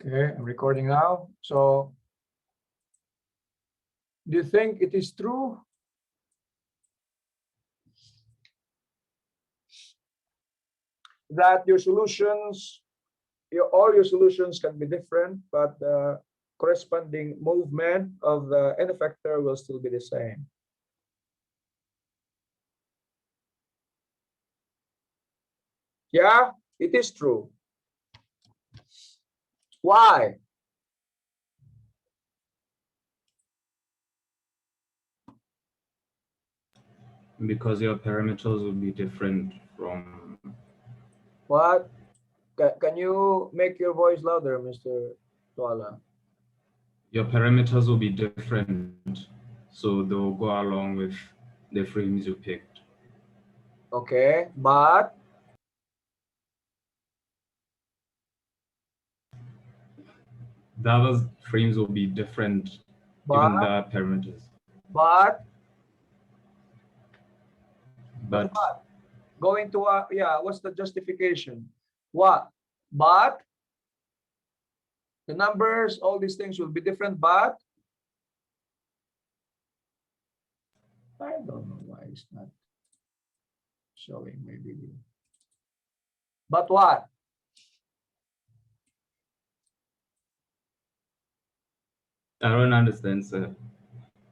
Okay, I'm recording now. So, do you think it is true that your solutions, all your solutions can be different, but the corresponding movement of the n effector will still be the same? Yeah, it is true. Why? Because your parameters will be different from... What? Can you make your voice louder, Mr. Tuala? Your parameters will be different, so they'll go along with the frames you picked. Okay, but The other frames will be different, given the parameters. but But what? Going to yeah, what's the justification? What? But the numbers, all these things will be different, but I don't know why it's not showing my video. But what? I don't understand, sir.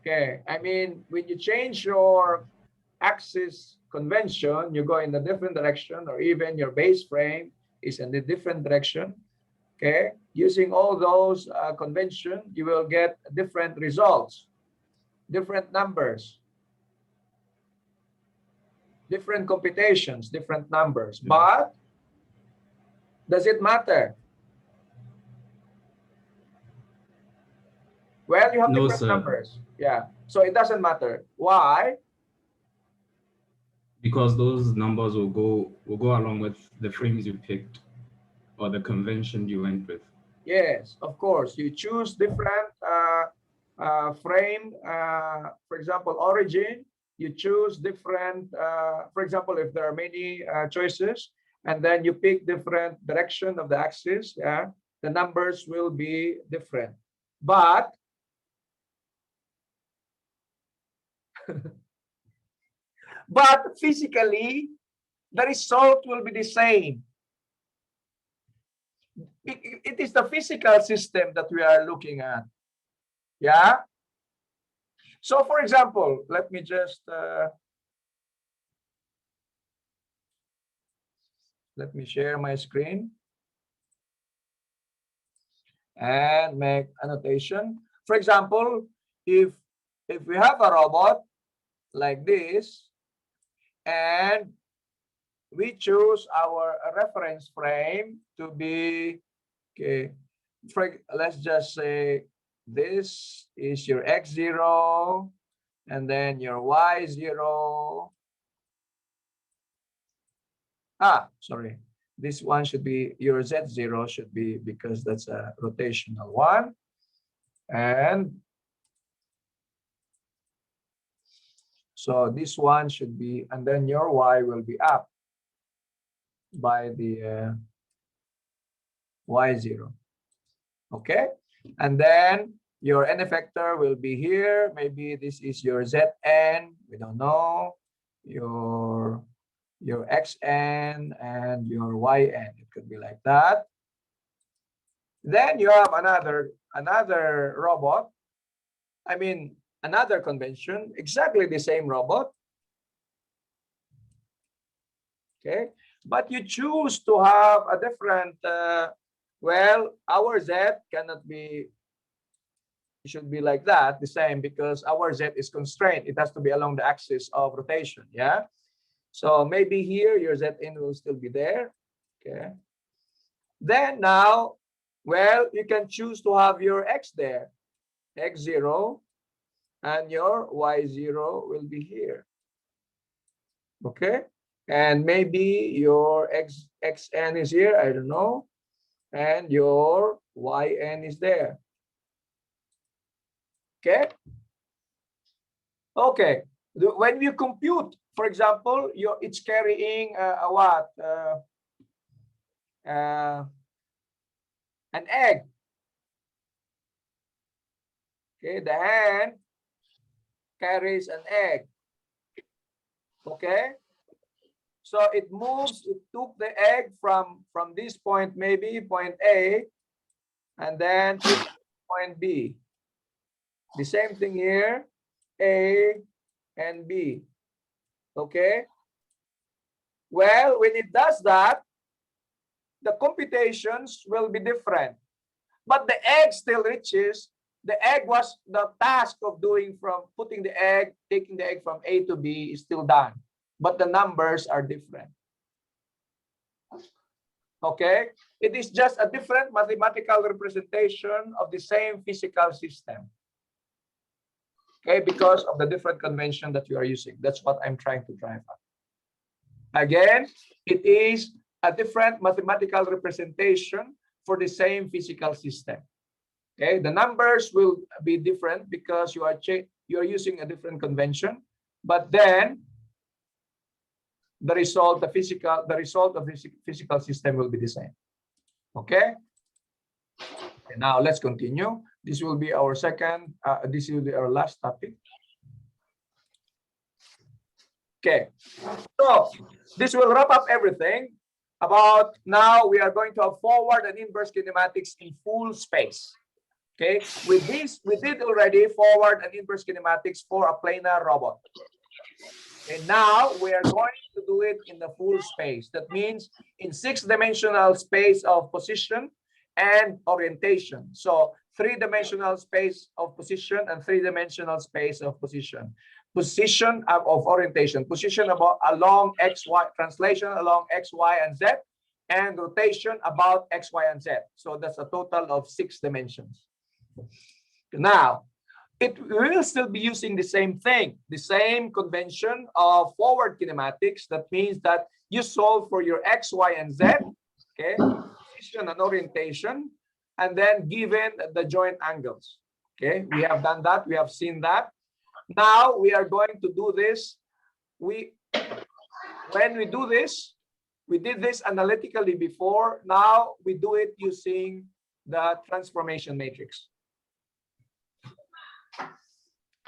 Okay, I mean, when you change your axis convention, you go in a different direction, or even your base frame is in a different direction. Okay, using all those convention, you will get different results, different numbers, different computations, different numbers. But does it matter? Well, you have No, different sir. numbers. Yeah, so it doesn't matter. Why? Because those numbers will go along with the frames you picked or the convention you went with. Yes, of course. You choose different frame. For example, origin. You choose different. For example, if there are many choices, and then you pick different direction of the axis, yeah, the numbers will be different. But but physically, the result will be the same. It is the physical system that we are looking at. Yeah. So, for example, let me just let me share my screen and make annotation. For example, if we have a robot like this, and we choose our reference frame to be, okay, let's just say this is your x0, and then your y0. Sorry, this one should be your z0, should be, because that's a rotational one. And so this one should be, and then your y will be up by the y0. Okay, and then your n effector will be here. Maybe this is your zn, we don't know, your xn and your yn. It could be like that. Then you have another robot, I mean another convention, exactly the same robot. Okay, but you choose to have a different well, our z cannot be, it should be like that, the same, because our z is constrained. It has to be along the axis of rotation. Yeah, so maybe here your zn will still be there. Okay, then now, well, you can choose to have your x there, x0, and your y0 will be here. Okay, and maybe your xn is here, I don't know, and your yn is there. Okay, okay, when you compute, for example, it's carrying an egg. Okay, the hen carries an egg. Okay, so it moves, it took the egg from this point, maybe point A, and then to point B. The same thing here, A and B. Okay, well, when it does that, the computations will be different, but the egg still reaches. The egg was the task of doing from putting the egg, taking the egg from A to B is still done, but the numbers are different. Okay, it is just a different mathematical representation of the same physical system. Okay, because of the different convention that you are using. That's what I'm trying to drive at. Again, it is a different mathematical representation for the same physical system. Okay, the numbers will be different because you are using a different convention, but then the result of the physical system will be the same. Okay. And now let's continue. This will be our second. This will be our last topic. Okay, so this will wrap up everything about now. We are going to have forward and inverse kinematics in full space. Okay, with this, we did already forward and inverse kinematics for a planar robot. And now we are going to do it in the full space. That means in 6-dimensional space of position and orientation. So 3-dimensional space of position and 3-dimensional space of position. Position of orientation, position along X, Y, translation along X, Y, and Z, and rotation about X, Y, and Z. So that's a total of 6 dimensions. Now, it will still be using the same thing, the same convention of forward kinematics. That means that you solve for your X, Y, and Z, okay, position and orientation, and then given the joint angles. Okay, we have done that, we have seen that. Now we are going to do this. When we do this, we did this analytically before. Now we do it using the transformation matrix.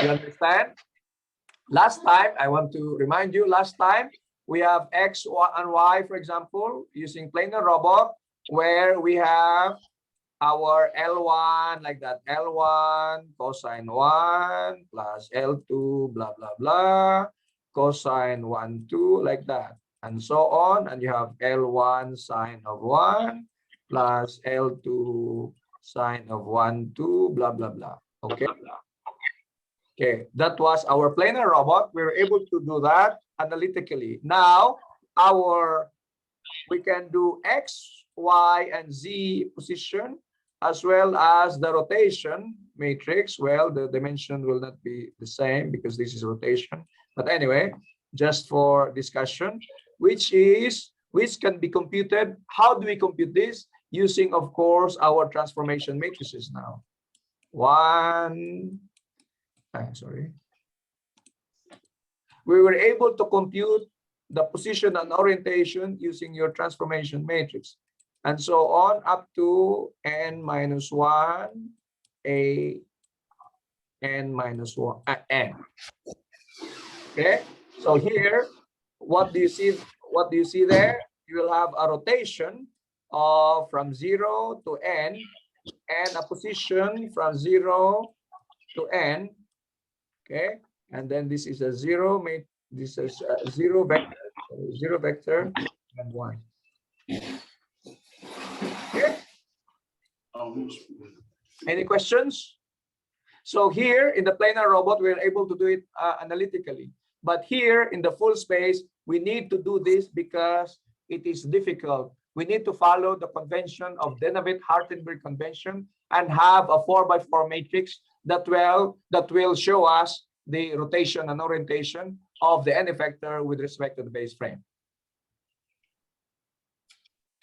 You understand? Last time, I want to remind you, last time we have X, Y, and Y, for example, using planar robot, where we have our L1 like that, L1 cosine 1 plus L2 blah blah blah cosine 1 2 like that, and so on. And you have L1 sine of 1 plus L2 sine of 1 2 blah blah blah. Okay, okay, that was our planar robot. We were able to do that analytically. Now we can do X, Y, and Z position, as well as the rotation matrix. Well, the dimension will not be the same because this is rotation. But anyway, just for discussion, which can be computed. How do we compute this? Using, of course, our transformation matrices now. We were able to compute the position and orientation using your transformation matrix, and so on up to n minus 1, a, n minus 1, n. Okay, so here, what do you see? What do you see there? You will have a rotation of from 0 to n, and a position from 0 to n. Okay, and then this is a 0. This is a 0 vector, and 1. Okay. Any questions? So here in the planar robot, we're able to do it analytically. But here in the full space, we need to do this because it is difficult. We need to follow the convention of Denavit-Hartenberg convention and have a 4x4 matrix that will show us the rotation and orientation of the n effector with respect to the base frame.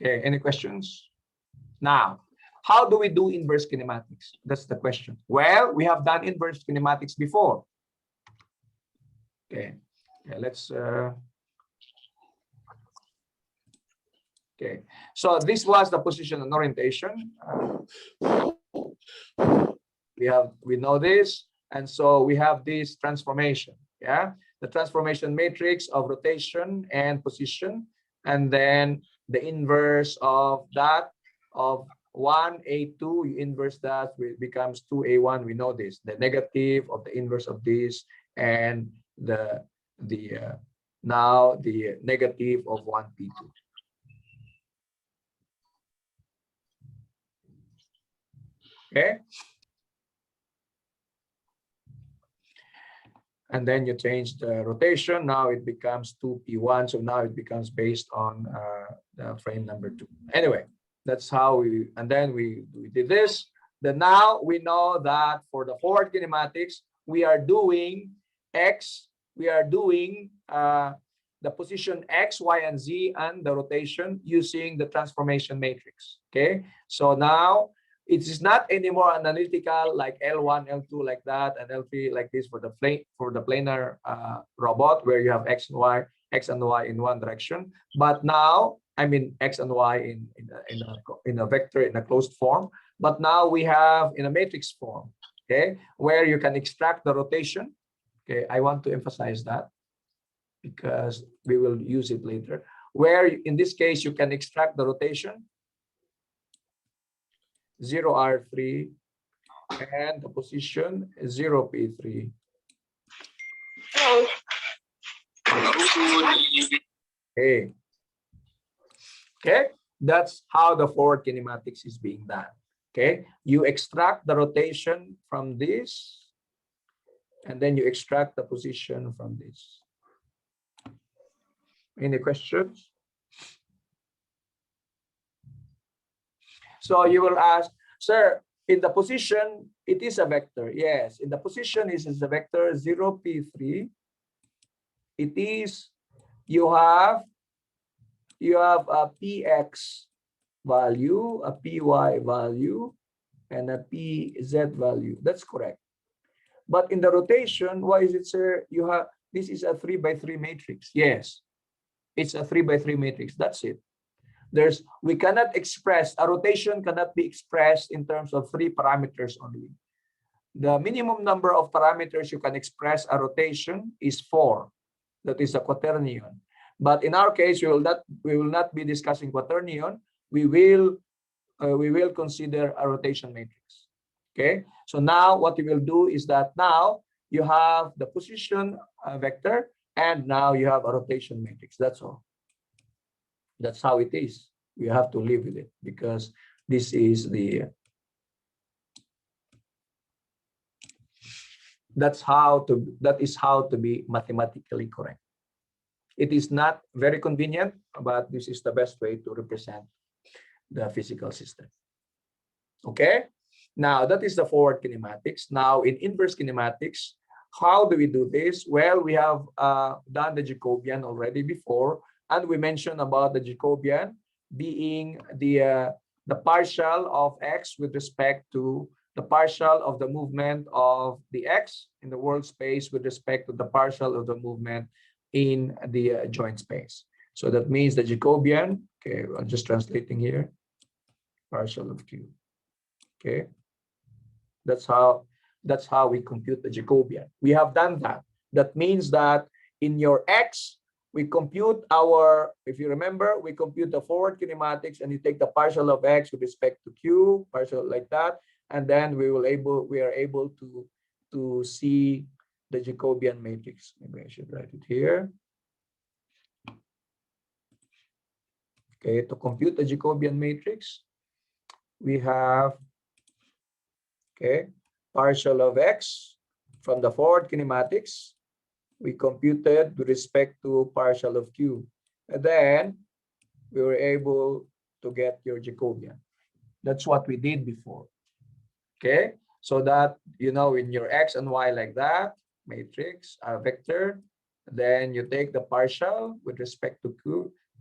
Okay, any questions? Now, how do we do inverse kinematics? That's the question. Well, we have done inverse kinematics before. Okay, let's okay, so this was the position and orientation. We know this, and so we have this transformation. Yeah, the transformation matrix of rotation and position, and then the inverse of that of 1A2, you inverse that, it becomes 2A1. We know this, the negative of the inverse of this, and the now the negative of 1P2. Okay. And then you change the rotation. Now it becomes 2P1. So now it becomes based on the frame number 2. Anyway, that's how we, and then we did this. Then now we know that for the forward kinematics, we are doing X, we are doing the position X, Y, and Z and the rotation using the transformation matrix. Okay, so now it is not anymore analytical like L1, L2 like that, and L3 like this for the planar robot where you have X and Y in one direction. But now, I mean X and Y in a vector in a closed form. But now we have in a matrix form, okay, where you can extract the rotation. Okay, I want to emphasize that because we will use it later. Where in this case you can extract the rotation 0R3 and the position 0P3. Okay. Okay, that's how the forward kinematics is being done. Okay, you extract the rotation from this, and then you extract the position from this. Any questions? So you will ask, sir, in the position, it is a vector. Yes, in the position is a vector 0P3. It is, you have a Px value, a Py value, and a Pz value. That's correct. But in the rotation, why is it, sir? You have, this is a 3x3 matrix. Yes, it's a 3x3 matrix. That's it. We cannot express, a rotation cannot be expressed in terms of 3 parameters only. The minimum number of parameters you can express a rotation is 4. That is a quaternion. But in our case, we will not be discussing quaternion. We will consider a rotation matrix. Okay. So now what we will do is that now you have the position vector, and now you have a rotation matrix. That's all. That's how it is. We have to live with it because this is the, that is how to be mathematically correct. It is not very convenient, but this is the best way to represent the physical system. Okay. Now that is the forward kinematics. Now in inverse kinematics, how do we do this? Well, we have done the Jacobian already before, and we mentioned about the Jacobian being the partial of X with respect to the partial of the movement of the X in the world space with respect to the partial of the movement in the joint space. So that means the Jacobian, okay, I'm just translating here, partial of Q. Okay, that's how we compute the Jacobian. We have done that. That means that in your X, we compute our, if you remember, we compute the forward kinematics, and you take the partial of X with respect to Q, partial like that, and then we are able to see the Jacobian matrix. Maybe I should write it here. Okay, to compute the Jacobian matrix, we have, okay, partial of X from the forward kinematics. We computed with respect to partial of Q. And then we were able to get your Jacobian. That's what we did before. Okay, so that, you know, in your X and Y like that, matrix, vector, then you take the partial with respect to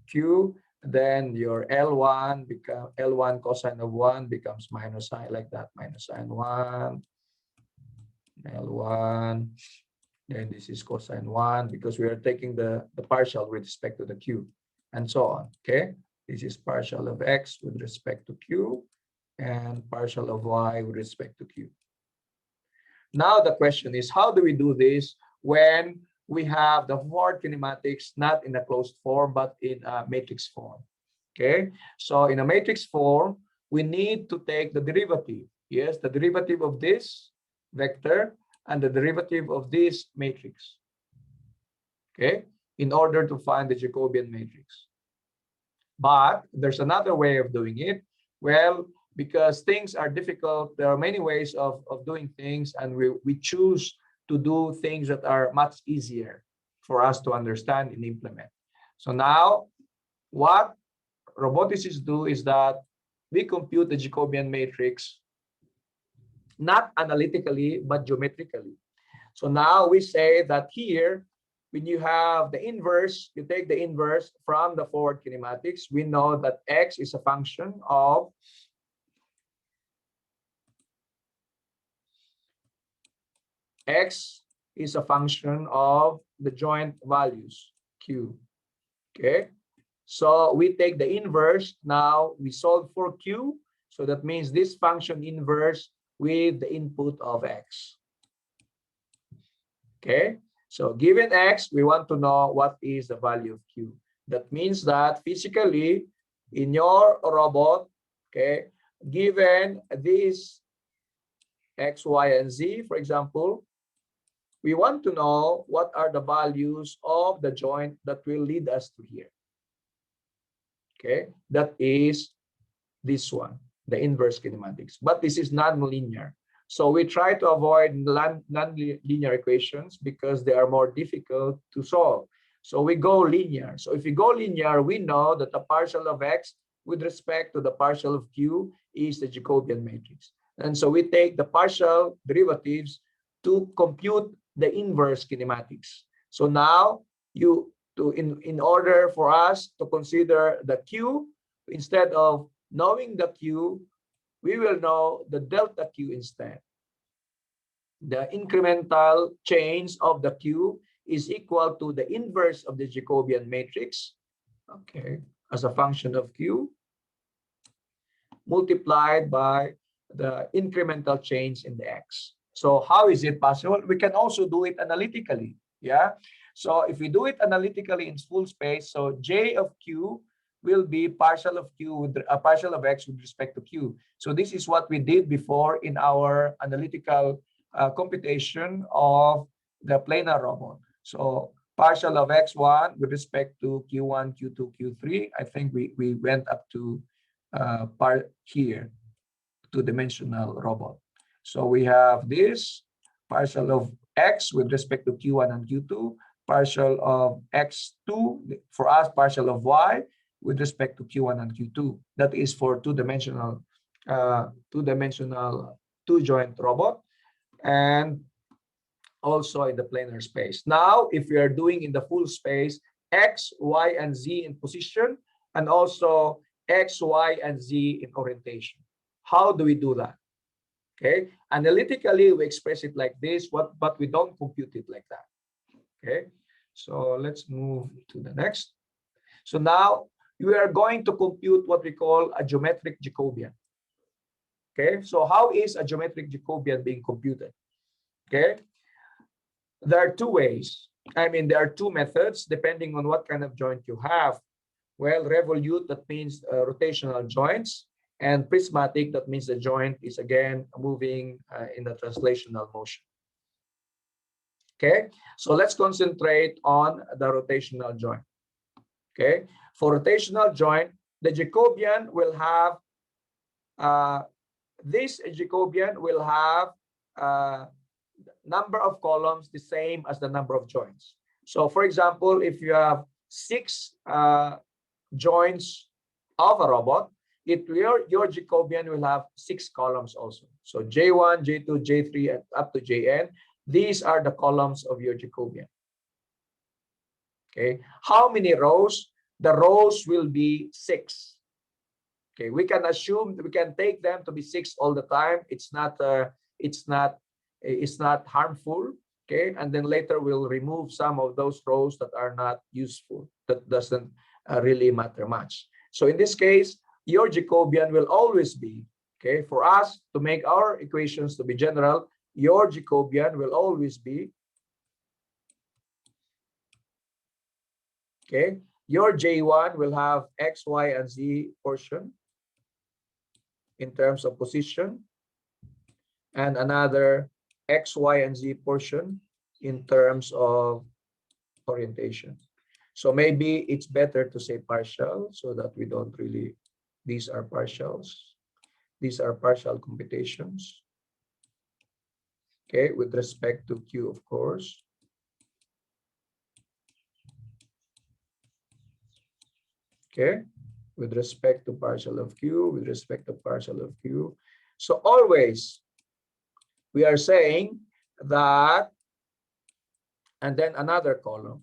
Q, then your L1 cosine of 1 becomes minus I like that, minus sine 1, L1, then this is cosine 1 because we are taking the partial with respect to the Q, and so on. Okay, this is partial of X with respect to Q and partial of Y with respect to Q. Now the question is, how do we do this when we have the forward kinematics not in a closed form, but in a matrix form? Okay, so in a matrix form, we need to take the derivative. Yes, the derivative of this vector and the derivative of this matrix. Okay, in order to find the Jacobian matrix. But there's another way of doing it. Well, because things are difficult, there are many ways of doing things, and we choose to do things that are much easier for us to understand and implement. So now, what roboticists do is that we compute the Jacobian matrix not analytically, but geometrically. So now we say that here, when you have the inverse, you take the inverse from the forward kinematics. We know that x is a function of the joint values q. Okay, so we take the inverse. Now we solve for q, so that means this function inverse with the input of x. Okay, so given x, we want to know what is the value of q. That means that physically in your robot, okay, given this x, y, and z, for example, we want to know what are the values of the joint that will lead us to here. Okay, that is this one, the inverse kinematics. But this is non-linear. So we try to avoid non-linear equations because they are more difficult to solve. So we go linear. So if we go linear, we know that the partial of x with respect to the partial of q is the Jacobian matrix. And so we take the partial derivatives to compute the inverse kinematics. So now in order for us to consider the q, instead of knowing the q, we will know the delta q instead. The incremental change of the q is equal to the inverse of the Jacobian matrix, okay, as a function of q, multiplied by the incremental change in the x. So how is it possible? We can also do it analytically. Yeah. So if we do it analytically in full space, so j of q will be partial of q with a partial of x with respect to q. So this is what we did before in our analytical computation of the planar robot. So partial of x1 with respect to q1, q2, q3. I think we went up to part here, two-dimensional robot. So we have this partial of x with respect to q1 and q2, partial of x2 for us, partial of y with respect to q1 and q2. That is for two-dimensional two-joint robot, and also in the planar space. Now, if we are doing in the full space, x, y, and z in position, and also x, y, and z in orientation. How do we do that? Okay, analytically we express it like this, but we don't compute it like that. Okay, so let's move to the next. So now we are going to compute what we call a geometric Jacobian. Okay, so how is a geometric Jacobian being computed? Okay, there are two ways. I mean, there are two methods depending on what kind of joint you have. Well, revolute, that means rotational joints, and prismatic, that means the joint is again moving in a translational motion. Okay, so let's concentrate on the rotational joint. Okay, for rotational joint, the Jacobian will have number of columns the same as the number of joints. So for example, if you have 6 joints of a robot, your Jacobian will have 6 columns also. So J1, J2, J3, and up to Jn. These are the columns of your Jacobian. Okay, how many rows? The rows will be 6. Okay, we can assume, we can take them to be 6 all the time. It's not harmful. Okay, and then later we'll remove some of those rows that are not useful. That doesn't really matter much. So in this case, your Jacobian will always be, okay, for us to make our equations to be general, your Jacobian will always be, okay, your J1 will have X, Y, and Z portion in terms of position, and another X, Y, and Z portion in terms of orientation. So maybe it's better to say partial so that we don't really, these are partials. These are partial computations. Okay, with respect to Q, of course. Okay, with respect to partial of Q, with respect to partial of Q. So always we are saying that, and then another column,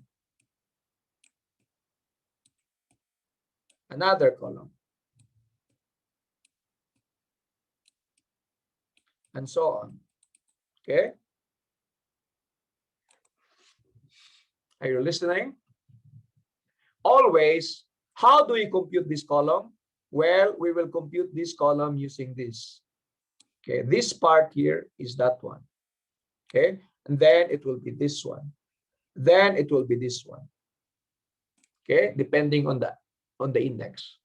another column, and so on. Okay, are you listening? Always, how do we compute this column? Well, we will compute this column using this. Okay, this part here is that one. Okay, and then it will be this one. Then it will be this one. Okay, depending on the index.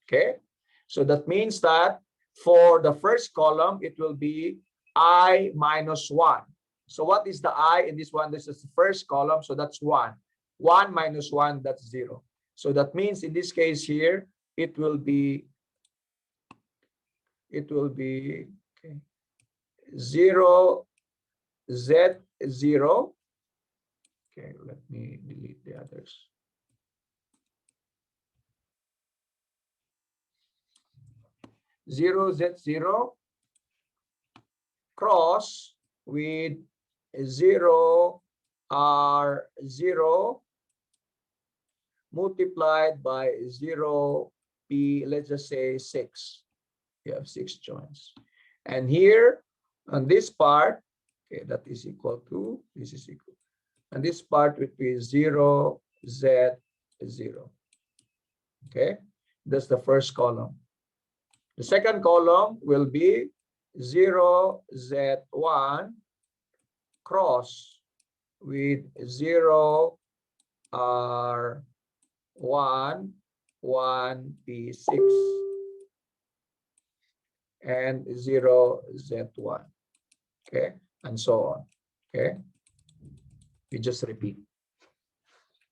Okay, so that means that for the first column, it will be I minus 1. So what is the I in this one? This is the first column, so that's 1. 1 minus 1, that's 0. So that means in this case here, it will be okay, 0, Z0. Okay, let me delete the others. 0, Z0 cross with 0, R0 multiplied by 0, P, let's just say 6. You have 6 joints. And here on this part, okay, that is equal to, this is equal. And this part would be 0, Z0. Okay, that's the first column. The second column will be 0, Z1 cross with 0, R1, 1, P6, and 0, Z1. Okay, and so on. Okay, we just repeat.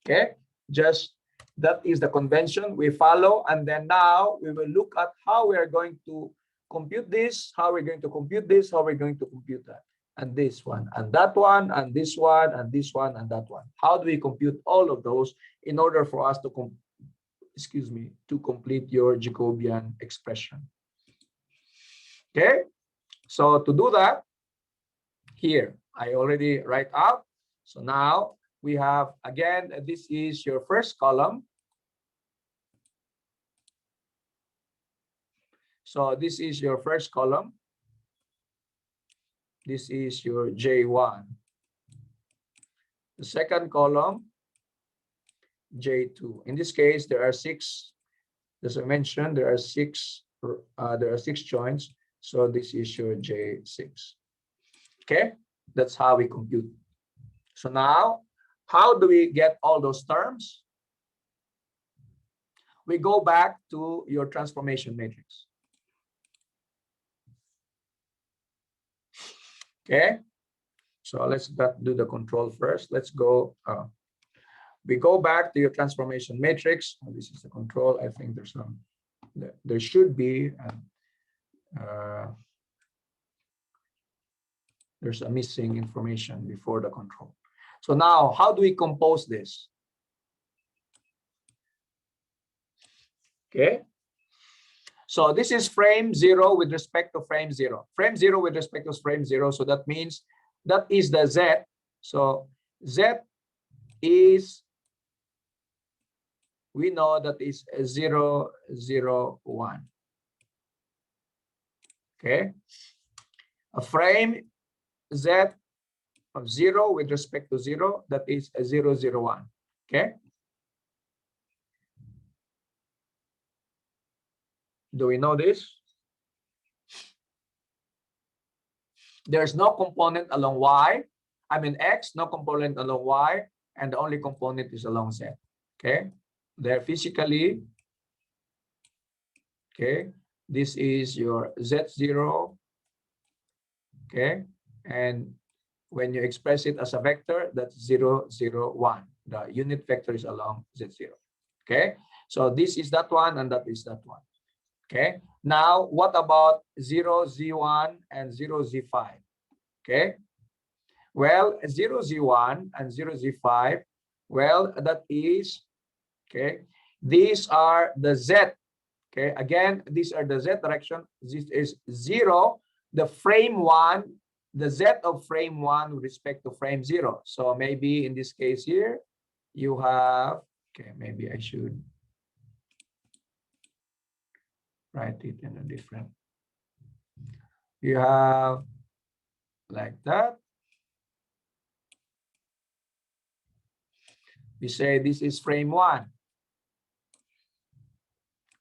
Okay, just that is the convention we follow, and then now we will look at how we are going to compute this, how we're going to compute this, how we're going to compute that, and this one, and that one, and this one, and this one, and that one. How do we compute all of those in order for us to to complete your Jacobian expression? Okay, so to do that, here I already write out. So now we have, again, this is your first column. So this is your first column. This is your J1. The second column, J2. In this case, there are 6. As I mentioned, there are 6 joints. So this is your J6. Okay, that's how we compute. So now, how do we get all those terms? We go back to your transformation matrix. Okay, so let's do the control first. Let's go. We go back to your transformation matrix. This is the control. I think there should be. There's a missing information before the control. So now, how do we compose this? Okay. So this is frame 0 with respect to frame 0. Frame 0 with respect to frame 0. So that means that is the Z. So Z is, we know that is 0, 0, 1. Okay. A frame Z of 0 with respect to 0, that is 0, 0, 1. Okay. Do we know this? There's no component along y, I mean x, no component along y, and the only component is along z. Okay, they're physically, okay, this is your z0, okay, and when you express it as a vector, that's 0, 0, 1. The unit vector is along z0. Okay, so this is that one and that is that one. Okay, now what about 0, z1 and 0, z5? Okay, well, 0, z1 and 0, z5, well, that is, okay, these are the z. Okay, again, these are the z direction. This is 0, the frame 1, the z of frame 1 with respect to frame 0. So maybe in this case here, you have, okay, maybe I should write it in a different. You have like that. We say this is frame 1.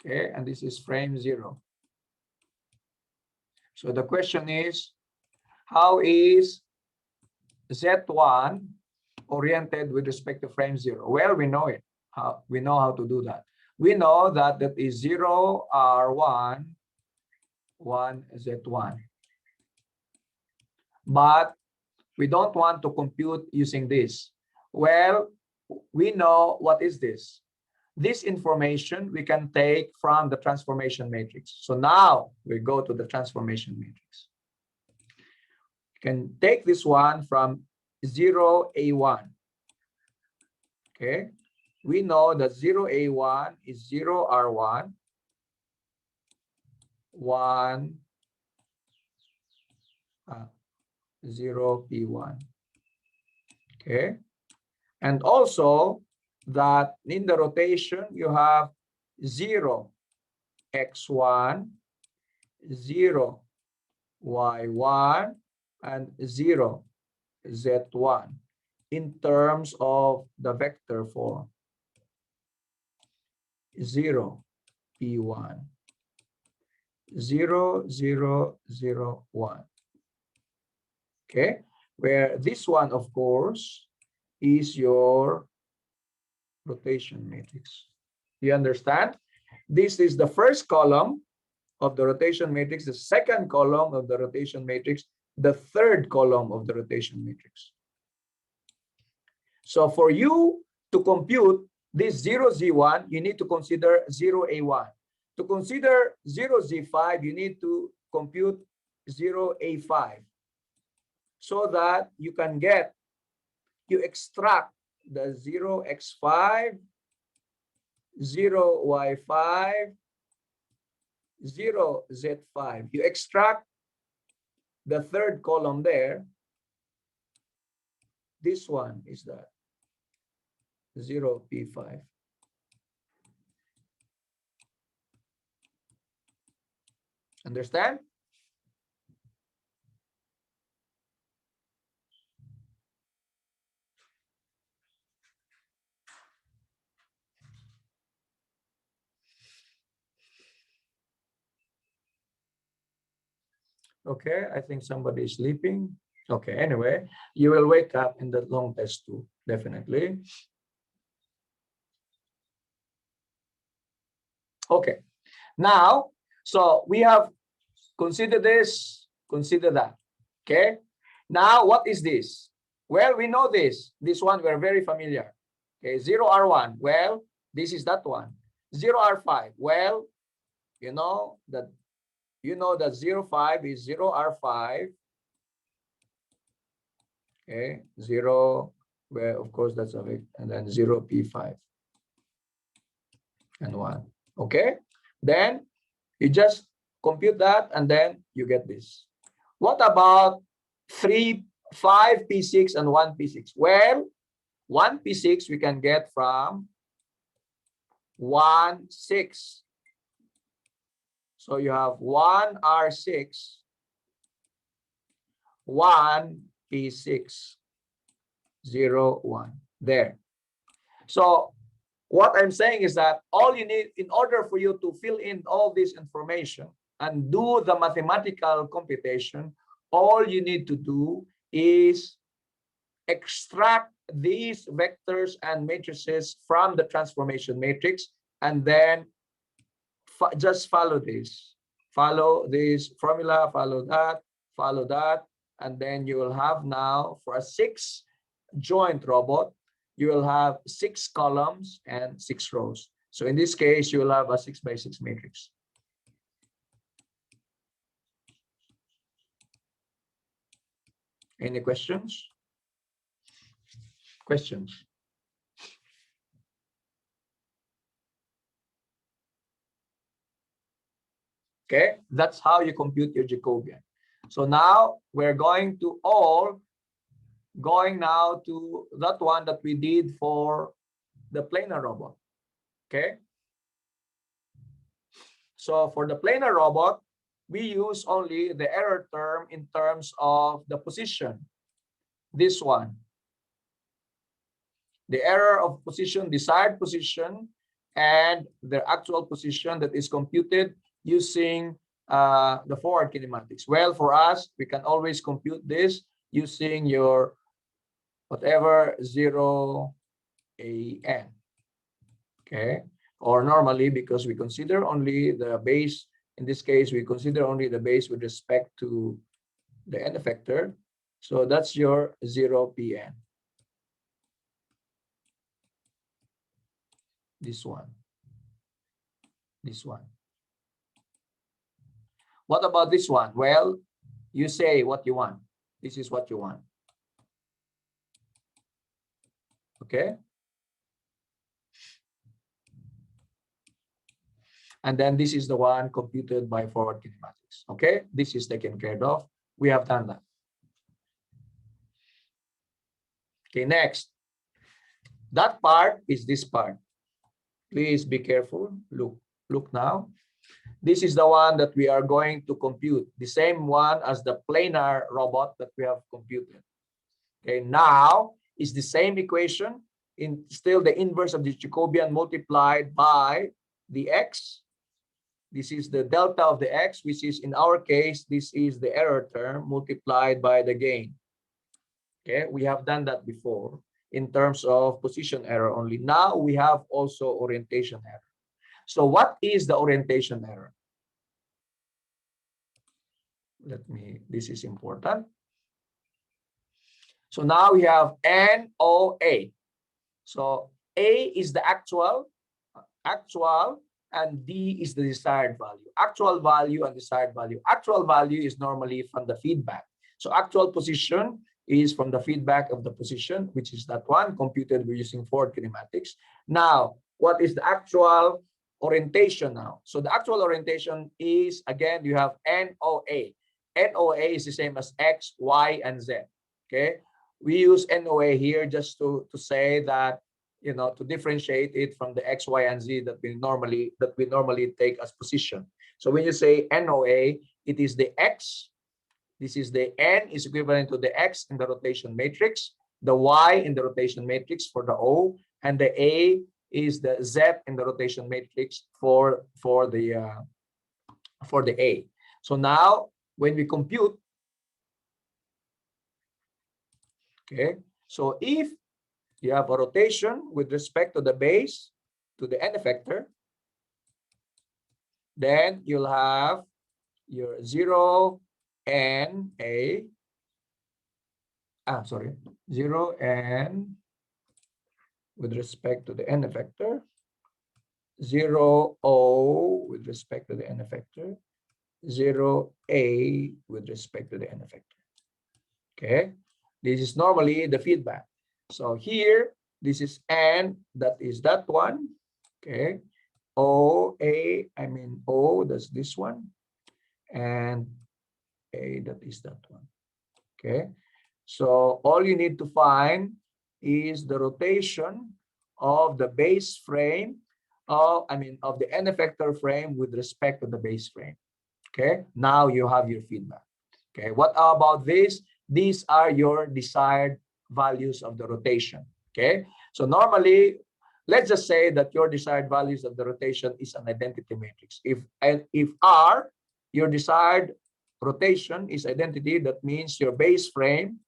Okay, and this is frame 0. So the question is, how is Z1 oriented with respect to frame 0? Well, we know it. We know how to do that. We know that that is 0 R1, 1 Z1. But we don't want to compute using this. Well, we know what is this. This information we can take from the transformation matrix. So now we go to the transformation matrix. You can take this one from 0A1. Okay, we know that 0A1 is 0R1, 1, 0P1. Okay, and also that in the rotation you have 0 x1, 0 y1, and 0 z1 in terms of the vector form. 0 p1, 0 0 0 1. Okay, where this one of course is your rotation matrix. You understand? This is the first column of the rotation matrix, the second column of the rotation matrix, the third column of the rotation matrix. So for you to compute this 0z1, you need to consider 0a1. To consider 0z5, you need to compute 0a5 so that you can get, you extract the 0x5, 0y5, 0z5. You extract the third column there. This one is that 0p5. Understand? Okay, I think somebody is sleeping. Okay, anyway, you will wake up in the long test too, definitely. Okay, now, so we have considered this, consider that. Okay, now what is this? Well, we know this. This one we're very familiar. Okay, 0R1. Well, this is that one. 0R5. Well, you know that 0,5 is 0R5. Okay, 0, well, of course, that's a bit, and then 0P5 and 1. Okay, then you just compute that and then you get this. What about 5P6 and 1P6? Well, 1P6 we can get from 1, 6. So you have 1R6, 1P6, 0, 1. There. So what I'm saying is that all you need, in order for you to fill in all this information and do the mathematical computation, all you need to do is extract these vectors and matrices from the transformation matrix, and then just follow this. Follow this formula, follow that, and then you will have now, for a 6-joint robot, you will have 6 columns and 6 rows. So in this case, you will have a 6x6 matrix. Any questions? Questions? Okay, that's how you compute your Jacobian. So now we're going now to that one that we did for the planar robot. Okay, so for the planar robot, we use only the error term in terms of the position. This one, the error of position, desired position, and the actual position that is computed using the forward kinematics. Well, for us, we can always compute this using your whatever 0 AN. Okay, or normally, because we consider only the base, in this case, we consider only the base with respect to the n effector. So that's your 0 PN. This one. This one. What about this one? Well, you say what you want. This is what you want. Okay. And then this is the one computed by forward kinematics. Okay. This is taken care of. We have done that. Okay. Next. That part is this part. Please be careful. Look now. This is the one that we are going to compute, the same one as the planar robot that we have computed. Okay, now is the same equation, in still the inverse of the Jacobian multiplied by the x. This is the delta of the x, which is, in our case, this is the error term multiplied by the gain. Okay, we have done that before in terms of position error only. Now we have also orientation error. So what is the orientation error? This is important. So now we have NOA. So A is the actual, and D is the desired value. Actual value and desired value. Actual value is normally from the feedback. So actual position is from the feedback of the position, which is that one computed using forward kinematics. Now, what is the actual orientation now? So the actual orientation is, again, you have NOA. NOA is the same as X, Y, and Z. Okay, we use NOA here just to say that, you know, to differentiate it from the X, Y, and Z that we normally take as position. So when you say NOA, it is the X. This is the N is equivalent to the X in the rotation matrix, the Y in the rotation matrix for the O, and the A is the Z in the rotation matrix for the A. So now when we compute, okay, so if you have a rotation with respect to the base to the n effector, then you'll have your 0 n A. 0 n with respect to the n effector, 0 O with respect to the n effector, 0 A with respect to the n effector. Okay, this is normally the feedback. So here, this is N, that is that one. Okay, O, A, I mean O, that's this one, and A, that is that one. Okay, so all you need to find is the rotation of the base frame, of the n effector frame with respect to the base frame. Okay, now you have your feedback. Okay, what about this? These are your desired values of the rotation. Okay, so normally, let's just say that your desired values of the rotation is an identity matrix. If R, your desired rotation is identity. That means your base frame,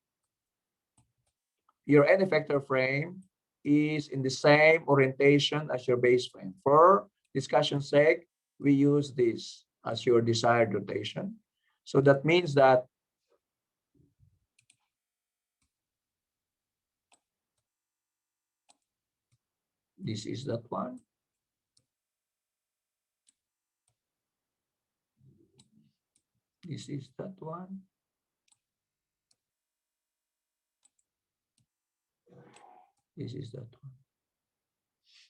your n effector frame is in the same orientation as your base frame. For discussion's sake, we use this as your desired rotation. So that means that this is that one. This is that one. This is that one.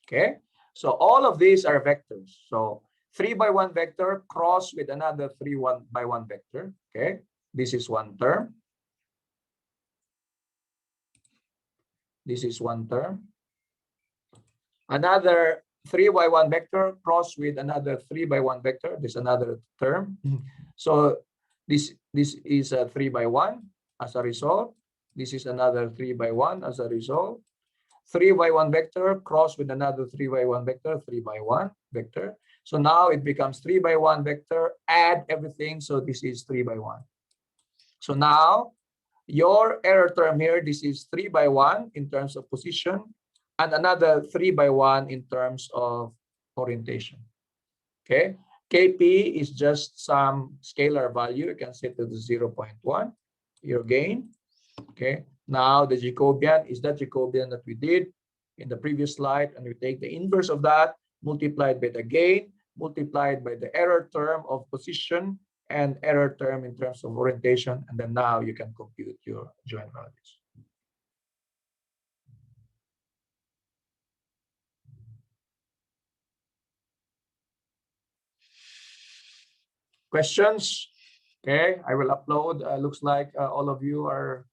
Okay, so all of these are vectors. So 3x1 vector cross with another 3x1 vector. Okay, this is one term. This is one term. Another 3x1 vector cross with another 3x1 vector. This is another term. So this is a 3x1 as a result. This is another 3x1 as a result. 3x1 vector cross with another 3x1 vector, 3x1 vector. So now it becomes 3x1 vector, add everything. So this is 3x1. So now your error term here, this is 3x1 in terms of position, and another 3x1 in terms of orientation. Okay, Kp is just some scalar value. You can set to the 0.1, your gain. Okay, now the Jacobian is that Jacobian that we did in the previous slide, and we take the inverse of that, multiplied by the gain, multiplied by the error term of position and error term in terms of orientation, and then now you can compute your joint values. Questions? Okay, I will upload. Looks like all of you are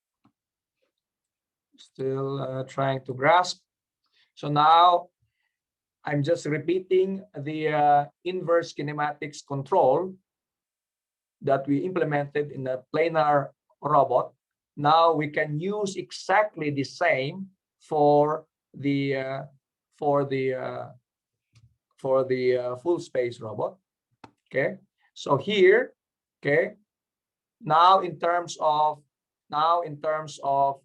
still trying to grasp. So now I'm just repeating the inverse kinematics control that we implemented in the planar robot. Now we can use exactly the same for the full space robot. Okay, so here, okay, now in terms of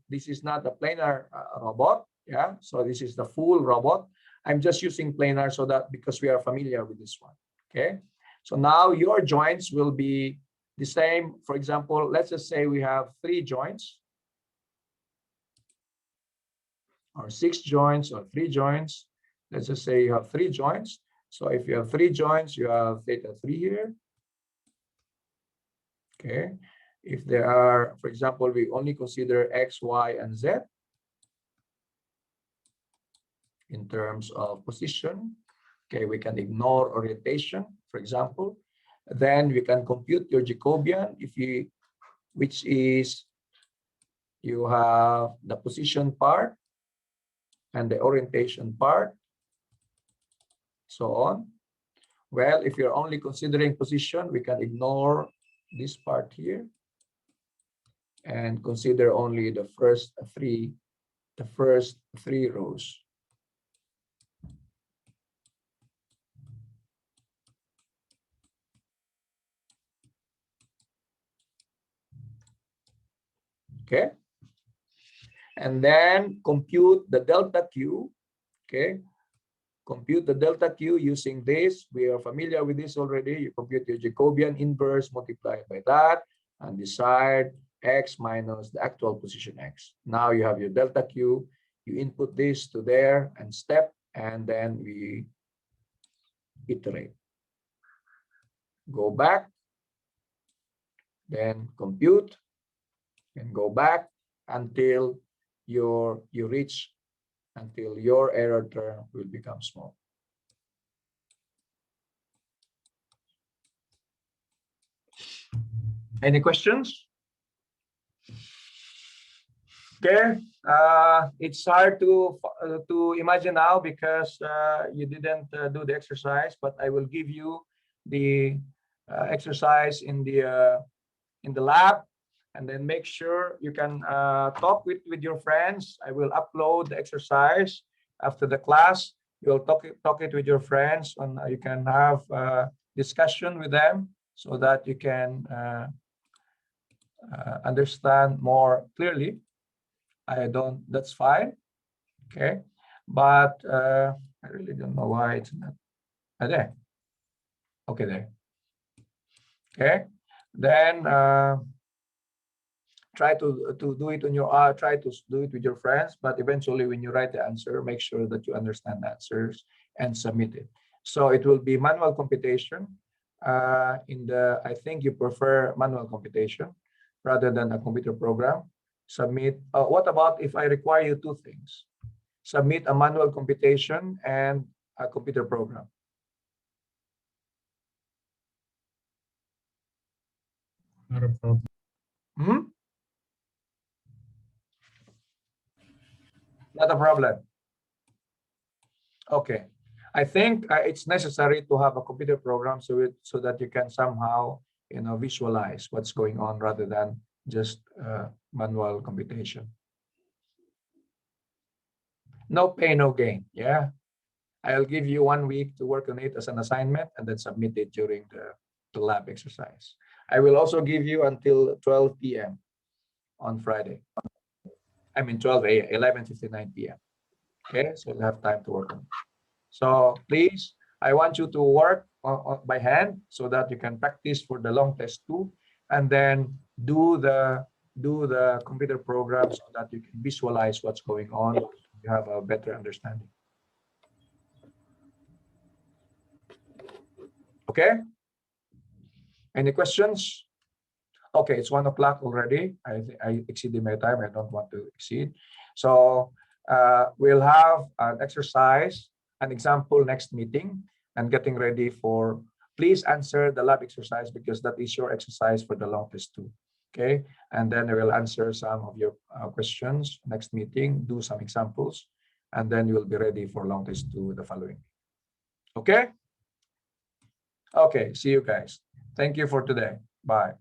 this is not a planar robot. Yeah, so this is the full robot. I'm just using planar so that because we are familiar with this one. Okay, so now your joints will be the same. For example, let's just say we have 3 joints or 6 joints or 3 joints. Let's just say you have 3 joints. So if you have 3 joints, you have theta 3 here. Okay, if there are, for example, we only consider X, Y, and Z in terms of position. Okay, we can ignore orientation, for example. Then we can compute your Jacobian which is you have the position part and the orientation part, so on. Well, if you're only considering position, we can ignore this part here and consider only the first three rows. Okay, and then compute the delta Q. Okay, compute the delta Q using this. We are familiar with this already. You compute your Jacobian inverse multiplied by that and decide X minus the actual position X. Now you have your delta Q. You input this to there and step, and then we iterate. Go back, then compute, and go back until you reach until your error term will become small. Any questions? Okay, it's hard to imagine now because you didn't do the exercise, but I will give you the exercise in the lab, and then make sure you can talk with your friends. I will upload the exercise after the class. You'll talk it with your friends, and you can have a discussion with them so that you can understand more clearly, that's fine. Okay. But I really don't know why it's not there. Okay, there. Okay. Then try to do it on your try to do it with your friends, but eventually when you write the answer, make sure that you understand the answers and submit it. So it will be manual computation. I think you prefer manual computation rather than a computer program. Submit. What about if I require you two things? Submit a manual computation and a computer program. Not a problem. Hmm? Not a problem. Okay. I think it's necessary to have a computer program so that you can somehow visualize what's going on rather than just manual computation. No pain, no gain. Yeah. I'll give you 1 week to work on it as an assignment and then submit it during the lab exercise. I will also give you until 12 p.m. on Friday. I mean 12 a.m., 11:59 p.m. Okay, so you'll have time to work on it. So please, I want you to work by hand so that you can practice for the long test too, and then do the computer program so that you can visualize what's going on. You have a better understanding. Okay. Any questions? Okay, it's 1 o'clock already. I exceeded my time. I don't want to exceed. So we'll have an exercise, an example next meeting, and getting ready for, please answer the lab exercise because that is your exercise for the long test too. Okay, and then I will answer some of your questions next meeting, do some examples, and then you will be ready for long test 2 the following. Okay? Okay, see you guys. Thank you for today. Bye.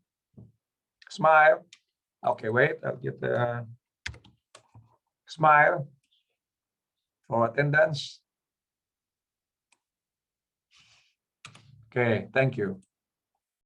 Smile. Okay, wait, I'll get the smile for attendance. Okay, thank you.